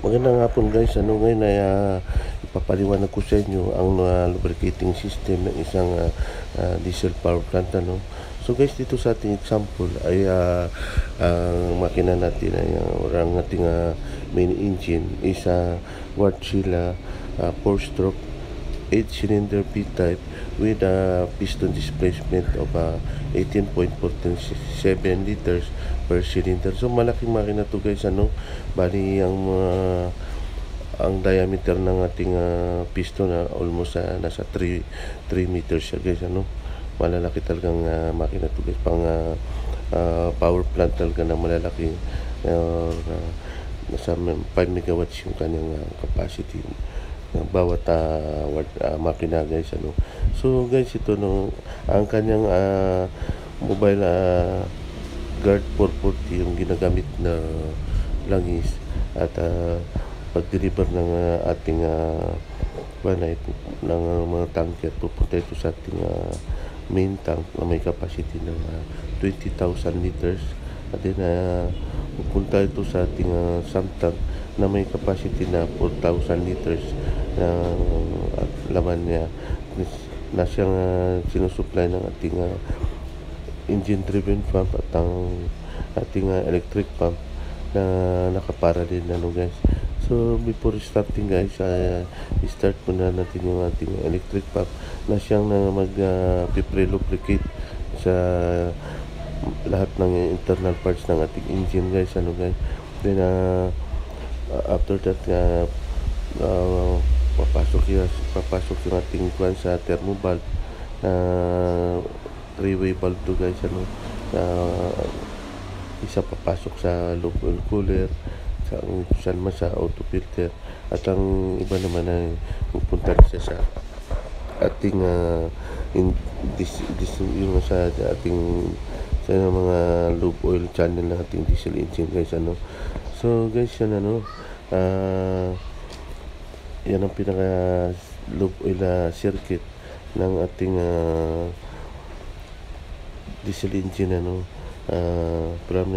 Magandang hapon guys. Ngayon ay ipapaliwanag ko sa inyo ang lubricating system ng isang diesel power plant. So guys, dito sa ating example ay ang makina natin ay or ang ating main engine is Wärtsilä 4-stroke 8-cylinder B-type with a piston displacement of 18.47 liters per cylinder. So malaking makina to guys. Bali ang diameter ng ating piston na almost nasa 3 meters siya guys. Malalaki talagang makina to guys, pang power plant talaga na malalaki, nasa 5 megawatts yung kanyang capacity ng bawat makina guys. So guys, ito ang kanyang mobile guard 440 yung ginagamit na langis at pag-deliver ng ating banay ng mga tanker pupunta ito sa ating main tank na may capacity ng 20,000 liters, at then pupunta ito sa ating sump tank na may capacity na 4,000 liters na laman niya, na siyang sinusupply ng ating engine driven pump at ang ating electric pump na nakapara din guys. So before starting guys, start muna natin yung ating electric pump na siyang mag-pre-lubricate sa lahat ng internal parts ng ating engine guys. Then after that papasok yung ating kwan sa thermo valve na 3-way valve to guys. Isa papasok sa low oil cooler, saan man sa auto filter, at ang iba naman ay pupunta siya sa ating yung sa ating sa mga low oil channel ng ating diesel engine guys. So guys, yan yan ang pinaka low oil circuit ng ating diesel engine. From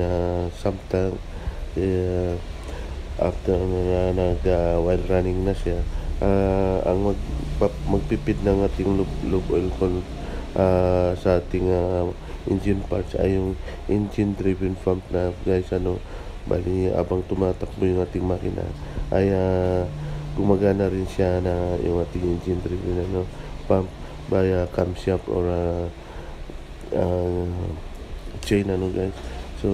sump tank, after while running na siya, ang magpipid ng ating lube oil sa ating engine parts ay yung engine driven pump na guys. Bali abang tumatakbo yung ating makina ay gumagana rin siya na yung ating engine driven pump via camshaft or chain guys. So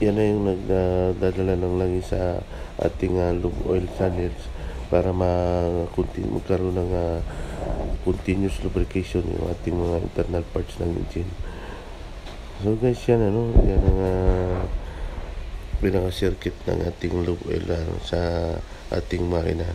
yan na yung nagdadala ng langis sa ating lube oil channels para magkaroon ng continuous lubrication yung ating mga internal parts ng engine. So guys, yan yan ang pinaka circuit ng ating lube oil sa ating makina.